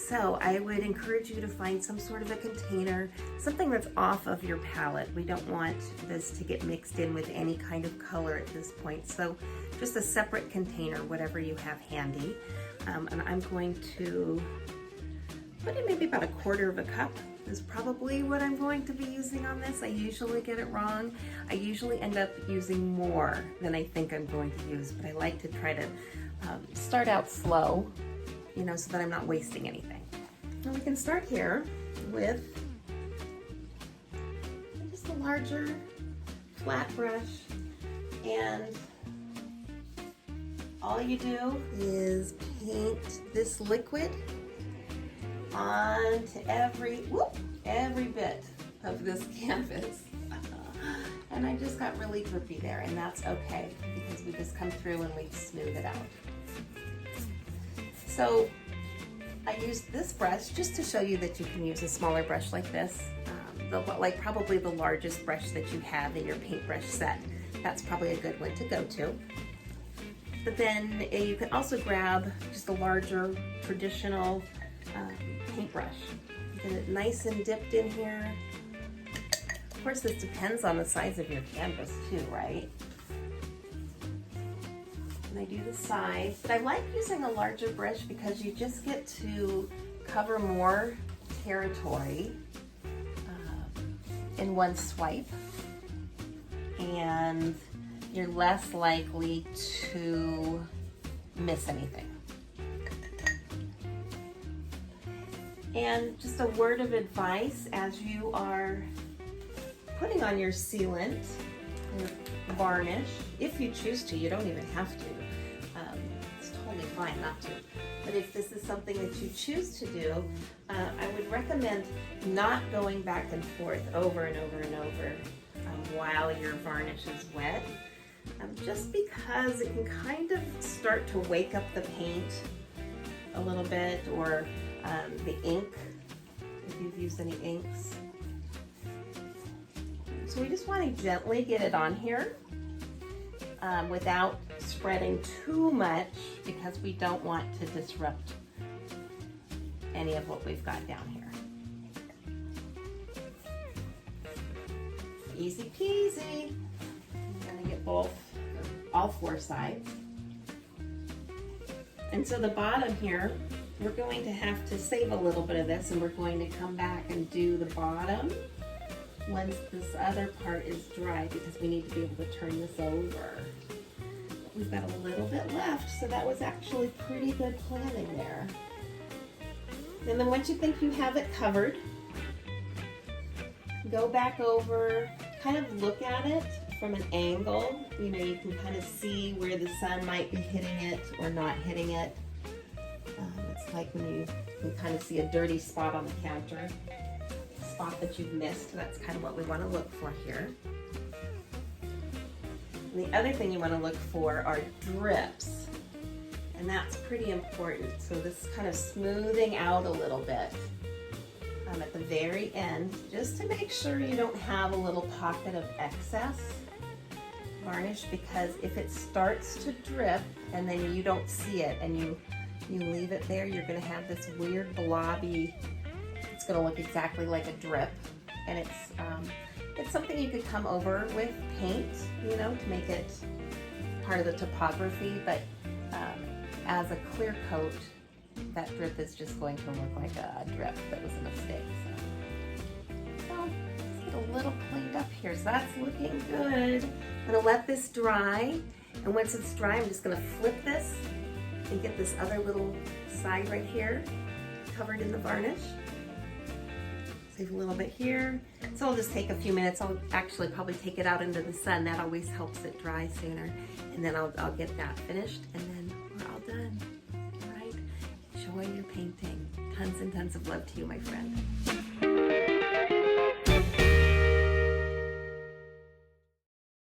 So I would encourage you to find some sort of a container, something that's off of your palette. We don't want this to get mixed in with any kind of color at this point. So just a separate container, whatever you have handy. And I'm going to put in maybe about 1/4 of a cup is probably what I'm going to be using on this. I usually get it wrong. I usually end up using more than I think I'm going to use, but I like to try to start out slow, you know, so that I'm not wasting anything. And we can start here with just a larger flat brush, and all you do is paint this liquid onto every bit of this canvas. And I just got really drippy there, and that's okay because we just come through and we smooth it out. So I used this brush just to show you that you can use a smaller brush like this, like probably the largest brush that you have in your paintbrush set. That's probably a good one to go to. But then you can also grab just a larger traditional paintbrush. Get it nice and dipped in here. Of course, this depends on the size of your canvas too, right? And I do the sides, but I like using a larger brush because you just get to cover more territory in one swipe, and you're less likely to miss anything. And just a word of advice as you are putting on your sealant, your varnish, if you choose to, you don't even have to. It's totally fine not to. But if this is something that you choose to do, I would recommend not going back and forth over and over and over while your varnish is wet, just because it can kind of start to wake up the paint a little bit, or the ink, if you've used any inks. So we just want to gently get it on here without spreading too much, because we don't want to disrupt any of what we've got down here. Easy peasy. I'm going to get all 4 sides. And so the bottom here, we're going to have to save a little bit of this, and we're going to come back and do the bottom once this other part is dry, because we need to be able to turn this over. But we've got a little bit left, so that was actually pretty good planning there. And then once you think you have it covered, go back over, kind of look at it from an angle. You know, you can kind of see where the sun might be hitting it or not hitting it. It's like when you can kind of see a dirty spot on the counter, a spot that you've missed. That's kind of what we want to look for here. And the other thing you want to look for are drips, and that's pretty important. So this is kind of smoothing out a little bit at the very end, just to make sure you don't have a little pocket of excess varnish, because if it starts to drip and then you don't see it and you leave it there, you're going to have this weird blobby, it's going to look exactly like a drip. And it's something you could come over with paint, you know, to make it part of the topography, but as a clear coat, that drip is just going to look like a drip that was a mistake. So let's get a little cleaned up here. So that's looking good. I'm going to let this dry, and once it's dry, I'm just going to flip this and get this other little side right here covered in the varnish. Save a little bit here. So I'll just take a few minutes. I'll actually probably take it out into the sun. That always helps it dry sooner. And then I'll get that finished, and then we're all done. All right. Enjoy your painting. Tons and tons of love to you, my friend.